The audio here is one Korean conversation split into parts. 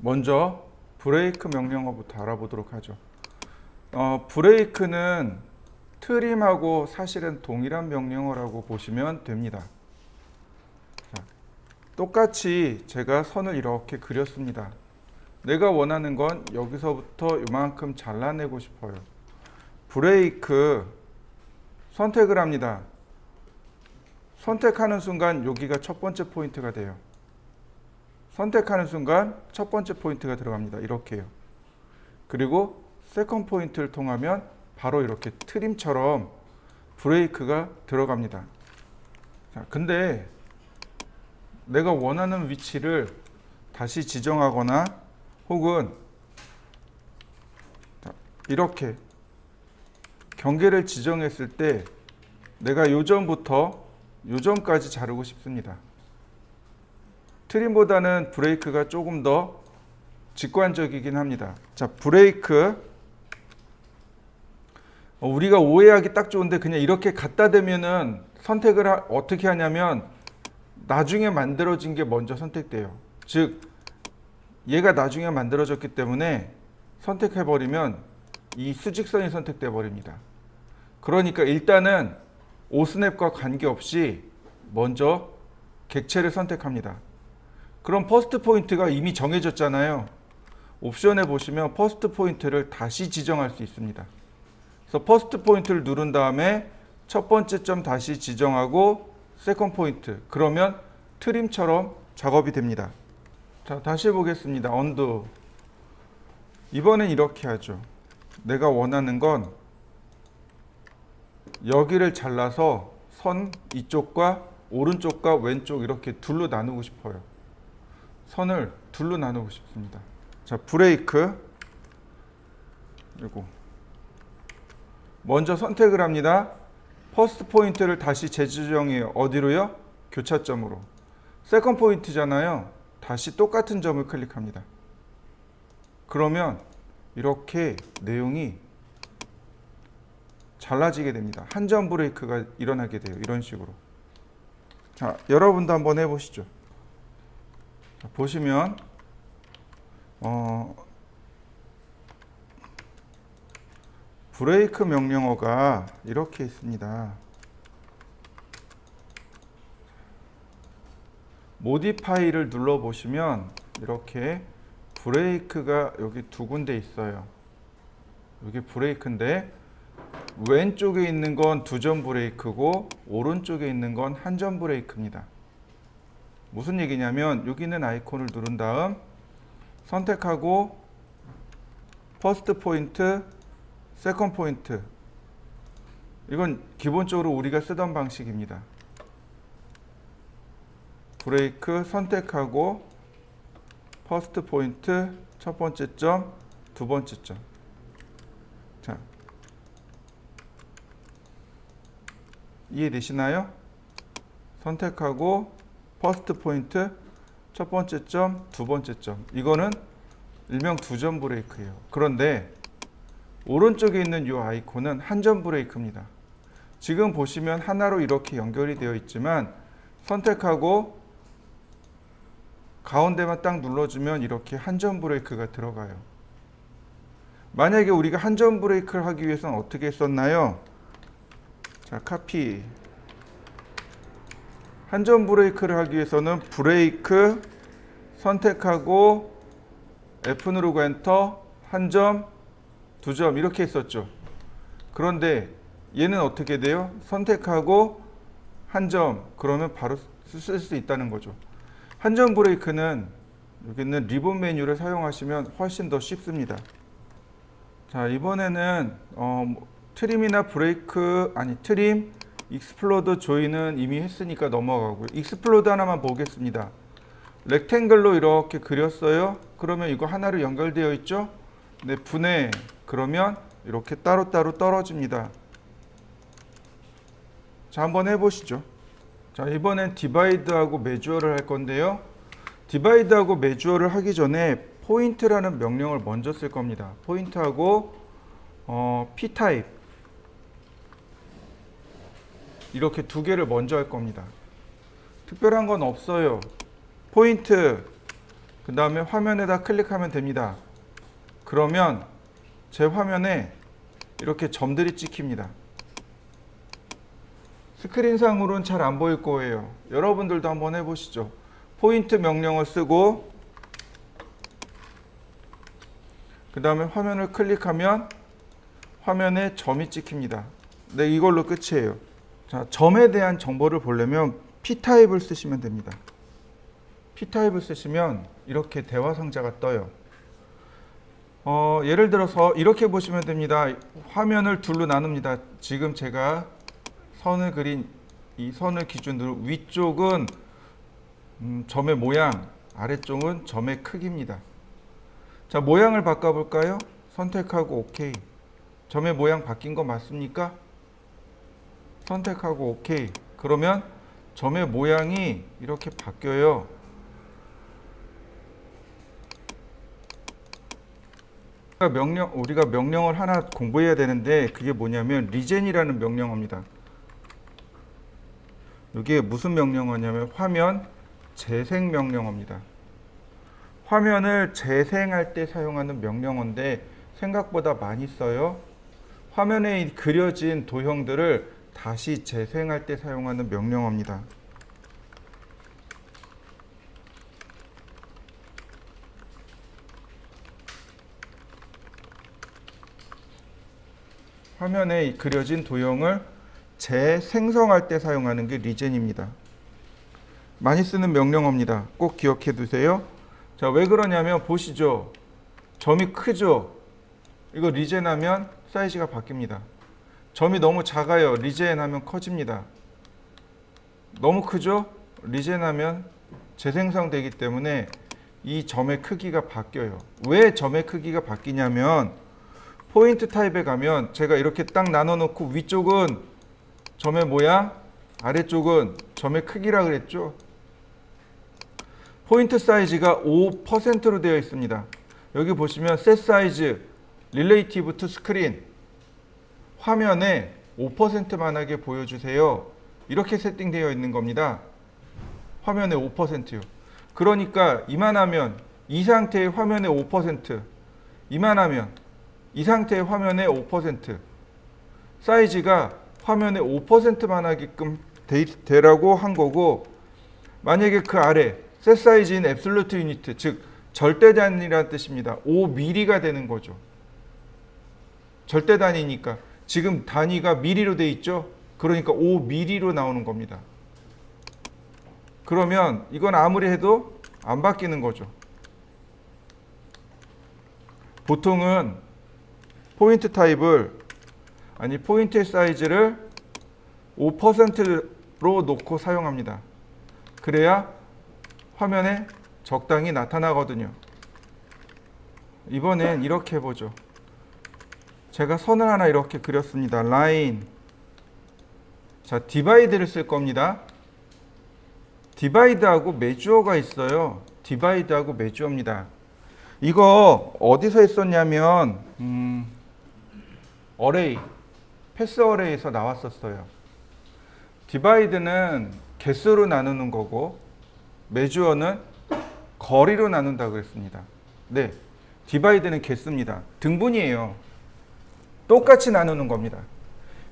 먼저 브레이크 명령어부터 알아보도록 하죠. 브레이크는 트림하고 사실은 동일한 명령어라고 보시면 됩니다. 자, 똑같이 제가 선을 이렇게 그렸습니다. 내가 원하는 건 여기서부터 이만큼 잘라내고 싶어요. 브레이크 선택을 합니다. 선택하는 순간 여기가 첫 번째 포인트가 돼요. 선택하는 순간 첫 번째 포인트가 들어갑니다. 이렇게요. 그리고 세컨 포인트를 통하면 바로 이렇게 트림처럼 브레이크가 들어갑니다. 자, 근데 내가 원하는 위치를 다시 지정하거나 혹은 이렇게 경계를 지정했을 때 내가 요점부터 요점까지 자르고 싶습니다. 트림보다는 브레이크가 조금 더 직관적이긴 합니다. 자, 브레이크 우리가 오해하기 딱 좋은데 그냥 이렇게 갖다 대면은 선택을 어떻게 하냐면 나중에 만들어진 게 먼저 선택돼요. 즉 얘가 나중에 만들어졌기 때문에 선택해버리면 이 수직선이 선택돼 버립니다. 그러니까 일단은 오스냅과 관계없이 먼저 객체를 선택합니다. 그럼 퍼스트 포인트가 이미 정해졌잖아요. 옵션에 보시면 퍼스트 포인트를 다시 지정할 수 있습니다. 그래서 퍼스트 포인트를 누른 다음에 첫 번째 점 다시 지정하고 세컨 포인트, 그러면 트림처럼 작업이 됩니다. 자, 다시 보겠습니다. 언두. 이번엔 이렇게 하죠. 내가 원하는 건 여기를 잘라서 선 이쪽과 오른쪽과 왼쪽 이렇게 둘로 나누고 싶어요. 선을 둘로 나누고 싶습니다. 자, 브레이크. 그리고 먼저 선택을 합니다. 퍼스트 포인트를 다시 재지정해요. 어디로요? 교차점으로. 세컨드 포인트잖아요. 다시 똑같은 점을 클릭합니다. 그러면 이렇게 내용이 잘라지게 됩니다. 한 점 브레이크가 일어나게 돼요. 이런 식으로. 자, 여러분도 한번 해보시죠. 자, 보시면 브레이크 명령어가 이렇게 있습니다. 모디파이를 눌러보시면 이렇게 브레이크가 여기 두 군데 있어요. 여기 브레이크인데 왼쪽에 있는 건 두 점 브레이크고 오른쪽에 있는 건 한 점 브레이크입니다. 무슨 얘기냐면 여기 있는 아이콘을 누른 다음 선택하고 퍼스트 포인트, 세컨드 포인트. 이건 기본적으로 우리가 쓰던 방식입니다. 브레이크 선택하고 퍼스트 포인트, 첫 번째 점, 두 번째 점. 자, 이해되시나요? 선택하고 퍼스트 포인트, 첫 번째 점, 두 번째 점. 이거는 일명 두 점 브레이크예요. 그런데 오른쪽에 있는 이 아이콘은 한 점 브레이크입니다. 지금 보시면 하나로 이렇게 연결이 되어 있지만 선택하고 가운데만 딱 눌러주면 이렇게 한 점 브레이크가 들어가요. 만약에 우리가 한 점 브레이크를 하기 위해서는 어떻게 했었나요? 자, 카피. 한 점 브레이크를 하기 위해서는 브레이크 선택하고 F 누르고 엔터, 한 점, 두 점 이렇게 했었죠. 그런데 얘는 어떻게 돼요? 선택하고 한 점, 그러면 바로 쓸 수 있다는 거죠. 한 점 브레이크는 여기 있는 리본 메뉴를 사용하시면 훨씬 더 쉽습니다. 자, 이번에는 트림이나 브레이크, 트림, 익스플로드 조인은 이미 했으니까 넘어가고요. 익스플로드 하나만 보겠습니다. 렉탱글로 이렇게 그렸어요. 그러면 이거 하나로 연결되어 있죠? 네, 분해. 그러면 이렇게 따로따로 떨어집니다. 자, 한번 해보시죠. 자, 이번엔 디바이드하고 매주어를 할 건데요. 디바이드하고 매주어를 하기 전에 포인트라는 명령을 먼저 쓸 겁니다. 포인트하고 P타입 이렇게 두 개를 먼저 할 겁니다. 특별한 건 없어요. 포인트 그 다음에 화면에다 클릭하면 됩니다. 그러면 제 화면에 이렇게 점들이 찍힙니다. 스크린상으로는 잘 안 보일 거예요. 여러분들도 한번 해보시죠. 포인트 명령을 쓰고 그 다음에 화면을 클릭하면 화면에 점이 찍힙니다. 네, 이걸로 끝이에요. 자, 점에 대한 정보를 보려면 P타입을 쓰시면 됩니다. P타입을 쓰시면 이렇게 대화 상자가 떠요. 예를 들어서 이렇게 보시면 됩니다. 화면을 둘로 나눕니다. 지금 제가 선을 그린 이 선을 기준으로 위쪽은 점의 모양, 아래쪽은 점의 크기입니다. 자, 모양을 바꿔볼까요? 선택하고 OK. 점의 모양 바뀐 거 맞습니까? 선택하고 OK. 그러면 점의 모양이 이렇게 바뀌어요. 우리가 명령을 하나 공부해야 되는데 그게 뭐냐면 리젠이라는 명령어입니다. 이게 무슨 명령어냐면 화면 재생 명령어입니다. 화면을 재생할 때 사용하는 명령어인데 생각보다 많이 써요. 화면에 그려진 도형들을 다시 재생할 때 사용하는 명령어입니다. 화면에 그려진 도형을 재생성할 때 사용하는 게 리젠입니다. 많이 쓰는 명령어입니다. 꼭 기억해 두세요. 자, 왜 그러냐면 보시죠. 점이 크죠? 이거 리젠하면 사이즈가 바뀝니다. 점이 너무 작아요. 리젠하면 커집니다. 너무 크죠? 리젠하면 재생성되기 때문에 이 점의 크기가 바뀌어요. 왜 점의 크기가 바뀌냐면 포인트 타입에 가면 제가 이렇게 딱 나눠 놓고 위쪽은 점의 모양, 아래쪽은 점의 크기라 그랬죠. 포인트 사이즈가 5%로 되어 있습니다. 여기 보시면 set size relative to screen 화면에 5%만하게 보여주세요. 이렇게 세팅되어 있는 겁니다. 화면에 5%요. 그러니까 이만하면 이 상태의 화면에 5%, 이만하면 이 상태의 화면에 5%, 사이즈가 화면에 5%만 하게끔 되라고 한 거고, 만약에 그 아래 set size인 absolute unit, 즉 절대 단위라는 뜻입니다. 5mm가 되는 거죠. 절대 단위니까 지금 단위가 미리로 돼 있죠. 그러니까 5mm로 나오는 겁니다. 그러면 이건 아무리 해도 안 바뀌는 거죠. 보통은 포인트 타입을 포인트의 사이즈를 5%로 놓고 사용합니다. 그래야 화면에 적당히 나타나거든요. 이번엔 이렇게 해보죠. 제가 선을 하나 이렇게 그렸습니다. 라인. 자, 디바이드를 쓸 겁니다. 디바이드하고 메주어가 있어요. 디바이드하고 메주어입니다. 이거 어디서 했었냐면 어레이, 패스 어레이에서 나왔었어요. 디바이드는 개수로 나누는 거고 메주어는 거리로 나눈다고 했습니다. 네, 디바이드는 개수입니다. 등분이에요. 똑같이 나누는 겁니다.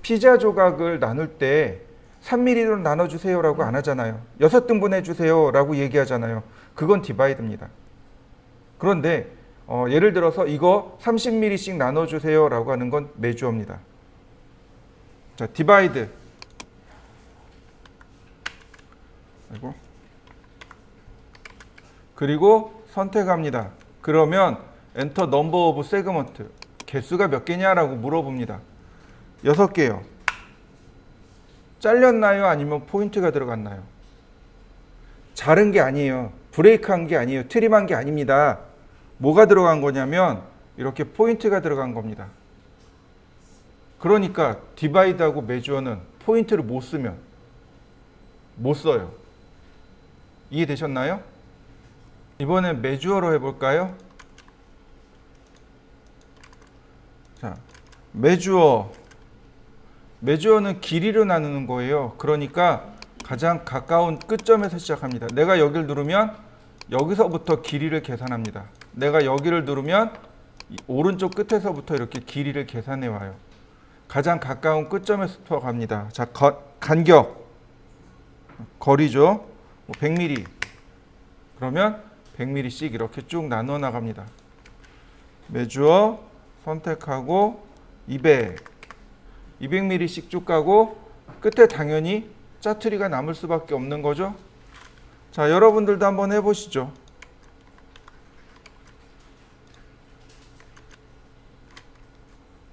피자 조각을 나눌 때 3mm로 나눠주세요 라고 안 하잖아요. 6등분 해주세요 라고 얘기하잖아요. 그건 디바이드입니다. 그런데 예를 들어서 이거 30mm씩 나눠주세요 라고 하는 건 메주어입니다. 자, 디바이드. 그리고 선택합니다. 그러면 엔터 넘버 오브 세그먼트. 개수가 몇 개냐라고 물어봅니다. 6개요. 잘렸나요? 아니면 포인트가 들어갔나요? 자른 게 아니에요. 브레이크한 게 아니에요. 트림한 게 아닙니다. 뭐가 들어간 거냐면 이렇게 포인트가 들어간 겁니다. 그러니까 디바이드하고 메주어는 포인트를 못 쓰면 못 써요. 이해되셨나요? 이번엔 메주어로 해볼까요? 자, 메주어는 길이로 나누는 거예요. 그러니까 가장 가까운 끝점에서 시작합니다. 내가 여기를 누르면 여기서부터 길이를 계산합니다. 내가 여기를 누르면 오른쪽 끝에서부터 이렇게 길이를 계산해 와요. 가장 가까운 끝점에서부터 갑니다. 자, 간격, 거리죠. 100mm. 그러면 100mm씩 이렇게 쭉 나누어 나갑니다. 메주어 선택하고 200mm씩 쭉 가고 끝에 당연히 짜투리가 남을 수밖에 없는 거죠. 자, 여러분들도 한번 해보시죠.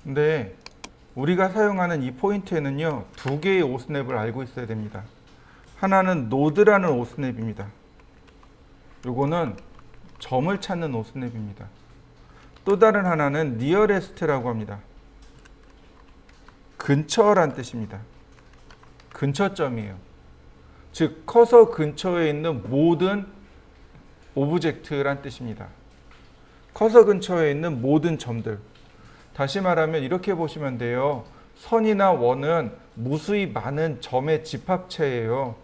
근데 우리가 사용하는 이 포인트에는요, 두 개의 오스냅을 알고 있어야 됩니다. 하나는 노드라는 오스냅입니다. 요거는 점을 찾는 오스냅입니다. 또 다른 하나는 니어레스트라고 합니다. 근처란 뜻입니다. 근처점이에요. 즉 커서 근처에 있는 모든 오브젝트란 뜻입니다. 커서 근처에 있는 모든 점들. 다시 말하면 이렇게 보시면 돼요. 선이나 원은 무수히 많은 점의 집합체예요.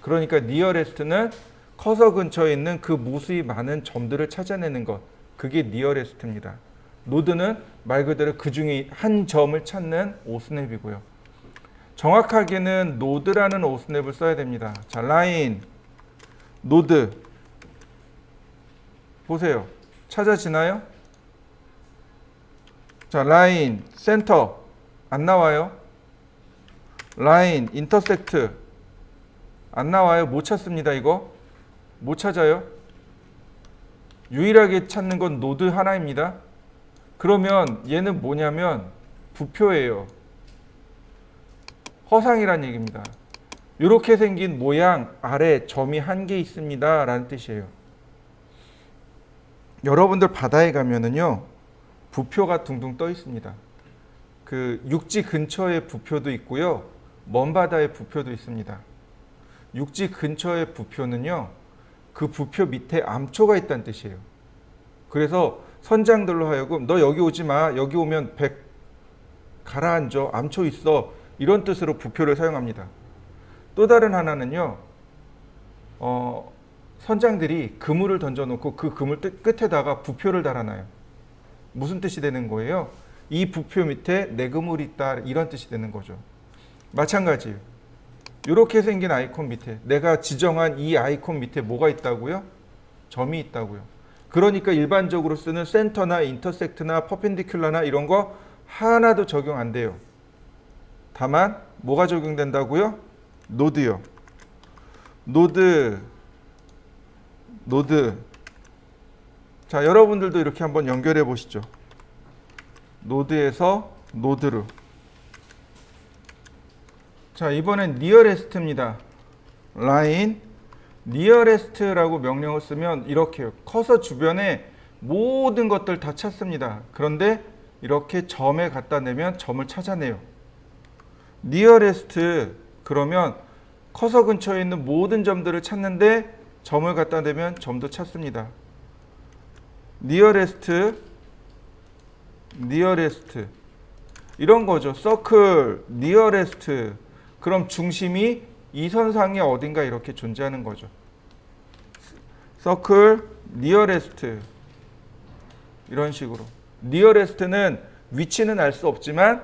그러니까 니어레스트는 커서 근처에 있는 그 무수히 많은 점들을 찾아내는 것. 그게 니어레스트입니다. 노드는 말 그대로 그 중에 한 점을 찾는 오스냅이고요. 정확하게는 노드라는 오스냅을 써야 됩니다. 자, 라인, 노드. 보세요. 찾아지나요? 자, 라인, 센터. 안 나와요? 라인, 인터섹트. 안 나와요? 못 찾습니다, 이거. 못 찾아요? 유일하게 찾는 건 노드 하나입니다. 그러면 얘는 뭐냐면 부표예요. 허상이란 얘기입니다. 이렇게 생긴 모양 아래 점이 한 개 있습니다 라는 뜻이에요. 여러분들 바다에 가면은요, 부표가 둥둥 떠 있습니다. 그 육지 근처에 부표도 있고요, 먼 바다에 부표도 있습니다. 육지 근처의 부표는요, 그 부표 밑에 암초가 있다는 뜻이에요. 그래서 선장들로 하여금 너 여기 오지 마. 여기 오면 백 가라앉아. 암초 있어. 이런 뜻으로 부표를 사용합니다. 또 다른 하나는요. 선장들이 그물을 던져놓고 그 그물 끝에다가 부표를 달아놔요. 무슨 뜻이 되는 거예요? 이 부표 밑에 내 그물이 있다. 이런 뜻이 되는 거죠. 마찬가지예요. 이렇게 생긴 아이콘 밑에 내가 지정한 이 아이콘 밑에 뭐가 있다고요? 점이 있다고요. 그러니까 일반적으로 쓰는 센터나 인터섹트나 퍼펜디큘러나 이런 거 하나도 적용 안 돼요. 다만 뭐가 적용된다고요? 노드요. 노드. 자, 여러분들도 이렇게 한번 연결해 보시죠. 노드에서 노드로. 자, 이번엔 니어레스트입니다. 라인 니어레스트라고 명령을 쓰면 이렇게요. 커서 주변에 모든 것들 다 찾습니다. 그런데 이렇게 점에 갖다 대면 점을 찾아내요. 니어레스트 그러면 커서 근처에 있는 모든 점들을 찾는데 점을 갖다 대면 점도 찾습니다. 니어레스트 이런 거죠. 서클 니어레스트. 그럼 중심이 이 선상에 어딘가 이렇게 존재하는 거죠. 서클 니어레스트. 이런 식으로. 니어레스트는 위치는 알 수 없지만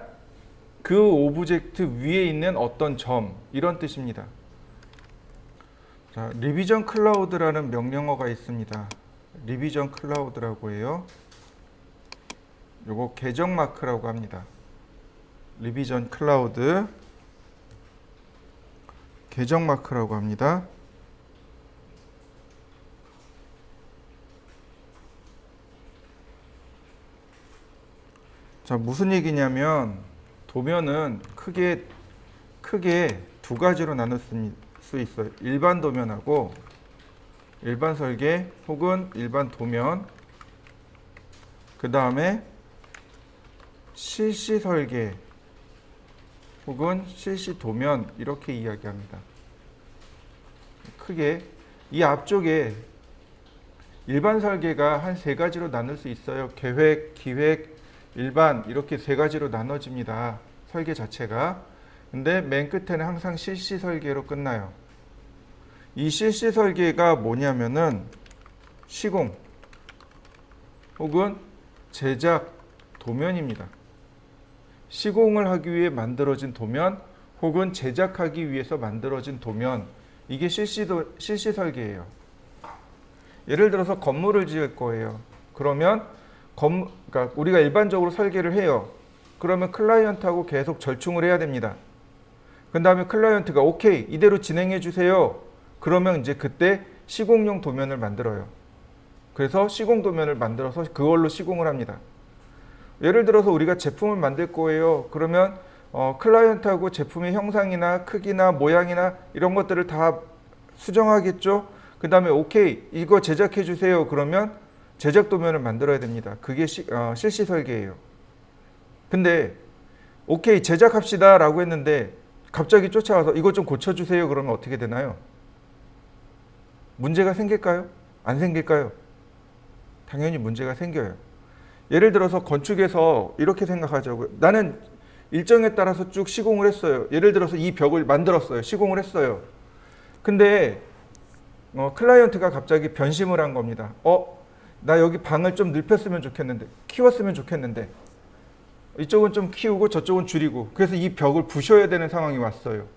그 오브젝트 위에 있는 어떤 점, 이런 뜻입니다. 자, 리비전 클라우드라는 명령어가 있습니다. 리비전 클라우드라고 해요. 요거 계정 마크라고 합니다. 리비전 클라우드 계정 마크라고 합니다. 자, 무슨 얘기냐면 도면은 크게 두 가지로 나눌 수 있어요. 일반 도면하고 일반 설계 혹은 일반 도면, 그 다음에 실시 설계 혹은 실시 도면, 이렇게 이야기합니다. 크게 이 앞쪽에 일반 설계가 한 세 가지로 나눌 수 있어요. 계획, 기획, 일반, 이렇게 세 가지로 나눠집니다. 설계 자체가. 근데 맨 끝에는 항상 실시 설계로 끝나요. 이 실시 설계가 뭐냐면은 시공 혹은 제작 도면입니다. 시공을 하기 위해 만들어진 도면 혹은 제작하기 위해서 만들어진 도면, 이게 실시 설계예요. 예를 들어서 건물을 지을 거예요. 그러면 그러니까 우리가 일반적으로 설계를 해요. 그러면 클라이언트하고 계속 절충을 해야 됩니다. 그 다음에 클라이언트가 오케이 이대로 진행해 주세요. 그러면 이제 그때 시공용 도면을 만들어요. 그래서 시공 도면을 만들어서 그걸로 시공을 합니다. 예를 들어서 우리가 제품을 만들 거예요. 그러면 클라이언트하고 제품의 형상이나 크기나 모양이나 이런 것들을 다 수정하겠죠. 그 다음에 오케이 이거 제작해 주세요. 그러면 제작 도면을 만들어야 됩니다. 그게 실시 설계예요. 근데 오케이 제작합시다 라고 했는데 갑자기 쫓아와서 이거 좀 고쳐주세요. 그러면 어떻게 되나요? 문제가 생길까요? 안 생길까요? 당연히 문제가 생겨요. 예를 들어서 건축에서 이렇게 생각하자고요. 나는 일정에 따라서 쭉 시공을 했어요. 예를 들어서 이 벽을 만들었어요. 시공을 했어요. 근데 클라이언트가 갑자기 변심을 한 겁니다. 나 여기 방을 좀 넓혔으면 좋겠는데, 키웠으면 좋겠는데, 이쪽은 좀 키우고 저쪽은 줄이고, 그래서 이 벽을 부셔야 되는 상황이 왔어요.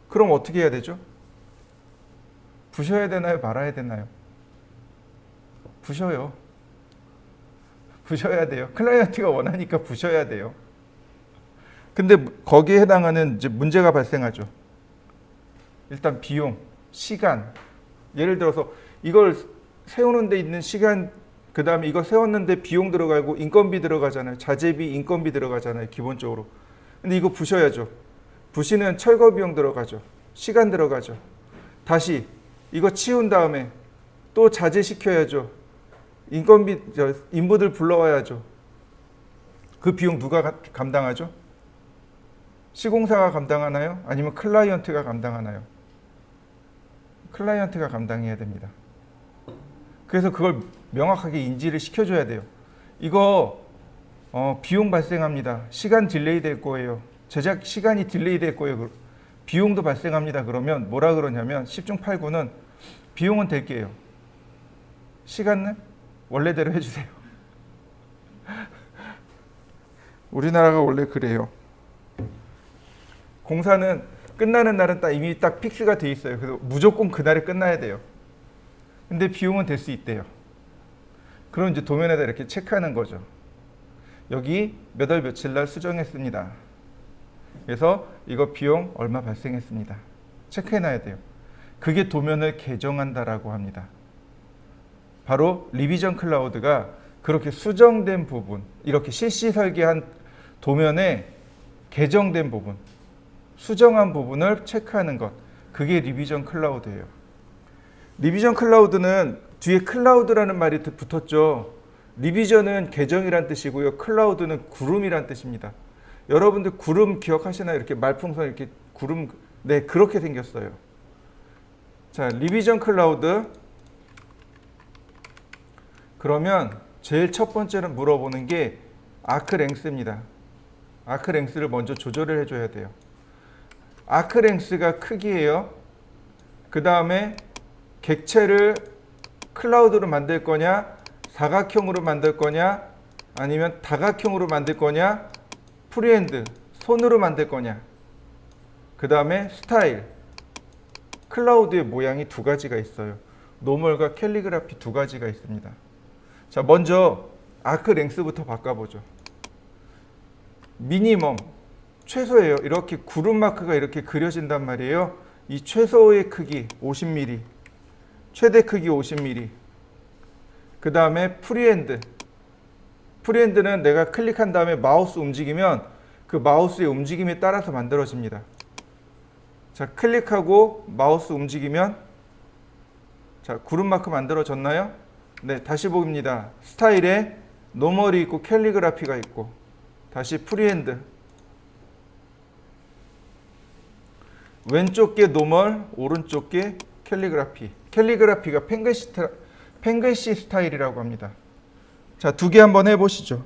그럼 어떻게 해야 되죠? 부셔야 되나요? 말아야 되나요? 부셔요. 부셔야 돼요. 클라이언트가 원하니까 부셔야 돼요. 근데 거기에 해당하는 이제 문제가 발생하죠. 일단 비용, 시간. 예를 들어서 이걸 세우는 데 있는 시간, 그 다음에 이거 세웠는데 비용 들어가고 인건비 들어가잖아요. 자재비, 인건비 들어가잖아요. 기본적으로. 근데 이거 부셔야죠. 부시는 철거 비용 들어가죠. 시간 들어가죠. 다시 이거 치운 다음에 또 자재 시켜야죠. 인건비, 인부들 불러와야죠. 그 비용 누가 감당하죠? 시공사가 감당하나요? 아니면 클라이언트가 감당하나요? 클라이언트가 감당해야 됩니다. 그래서 그걸 명확하게 인지를 시켜줘야 돼요. 이거 비용 발생합니다. 시간 딜레이 될 거예요. 제작 시간이 딜레이 될 거예요. 비용도 발생합니다. 그러면 뭐라 그러냐면 10중 8구는 비용은 댈게요. 시간은 원래대로 해주세요. 우리나라가 원래 그래요. 공사는 끝나는 날은 이미 딱 픽스가 돼 있어요. 그래서 무조건 그날에 끝나야 돼요. 근데 비용은 될 수 있대요. 그럼 이제 도면에다 이렇게 체크하는 거죠. 여기 몇 월 며칠 날 수정했습니다. 그래서 이거 비용 얼마 발생했습니다. 체크해놔야 돼요. 그게 도면을 개정한다라고 합니다. 바로 리비전 클라우드가 그렇게 수정된 부분, 이렇게 실시 설계한 도면에 개정된 부분, 수정한 부분을 체크하는 것, 그게 리비전 클라우드예요. 리비전 클라우드는 뒤에 클라우드라는 말이 붙었죠. 리비전은 개정이란 뜻이고요. 클라우드는 구름이란 뜻입니다. 여러분들 구름 기억하시나요? 이렇게 말풍선 이렇게 구름, 네, 그렇게 생겼어요. 자, 리비전 클라우드. 그러면 제일 첫 번째로 물어보는 게 아크 랭스입니다. 아크 랭스를 먼저 조절을 해줘야 돼요. 아크 랭스가 크기예요. 그 다음에 객체를 클라우드로 만들 거냐, 사각형으로 만들 거냐, 아니면 다각형으로 만들 거냐, 프리핸드, 손으로 만들 거냐. 그 다음에 스타일, 클라우드의 모양이 두 가지가 있어요. 노멀과 캘리그라피 두 가지가 있습니다. 자, 먼저 아크 랭스부터 바꿔보죠. 미니멈, 최소예요. 이렇게 구름 마크가 이렇게 그려진단 말이에요. 이 최소의 크기 50mm, 최대 크기 50mm. 그 다음에 프리핸드. 프리핸드는 내가 클릭한 다음에 마우스 움직이면 그 마우스의 움직임에 따라서 만들어집니다. 자, 클릭하고 마우스 움직이면, 자, 구름 마크 만들어졌나요? 네, 다시 보입니다. 스타일에 노멀이 있고 캘리그라피가 있고, 다시 프리핸드. 왼쪽 게 노멀, 오른쪽 게 캘리그라피. 캘리그라피가 펜글시 스타일이라고 합니다. 자, 두 개 한번 해보시죠.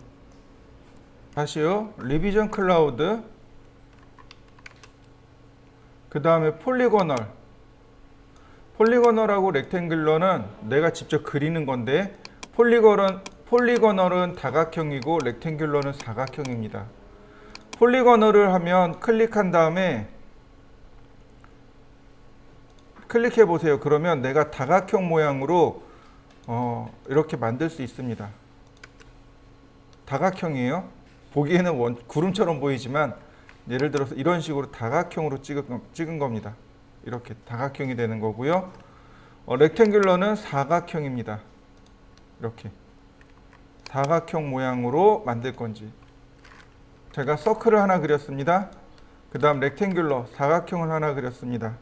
다시요. 리비전 클라우드. 그 다음에 폴리고널. 폴리고널하고 렉탱귤러는 내가 직접 그리는 건데 폴리고널은 다각형이고 렉탱귤러는 사각형입니다. 폴리고널을 하면 클릭한 다음에 클릭해 보세요. 그러면 내가 다각형 모양으로 이렇게 만들 수 있습니다. 다각형이에요. 보기에는 구름처럼 보이지만 예를 들어서 이런 식으로 다각형으로 찍은 겁니다. 이렇게 다각형이 되는 거고요. 렉탱귤러는 사각형입니다. 이렇게 사각형 모양으로 만들 건지. 제가 서클을 하나 그렸습니다. 그 다음 렉탱귤러 사각형을 하나 그렸습니다.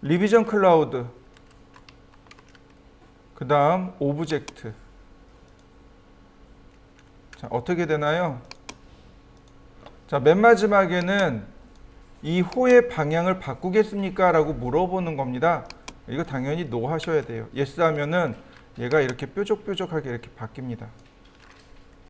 리비전 클라우드, 그 다음 오브젝트. 자, 어떻게 되나요? 자, 맨 마지막에는 이 호의 방향을 바꾸겠습니까? 라고 물어보는 겁니다. 이거 당연히 노 하셔야 돼요. 예스 하면은 얘가 이렇게 뾰족뾰족하게 이렇게 바뀝니다.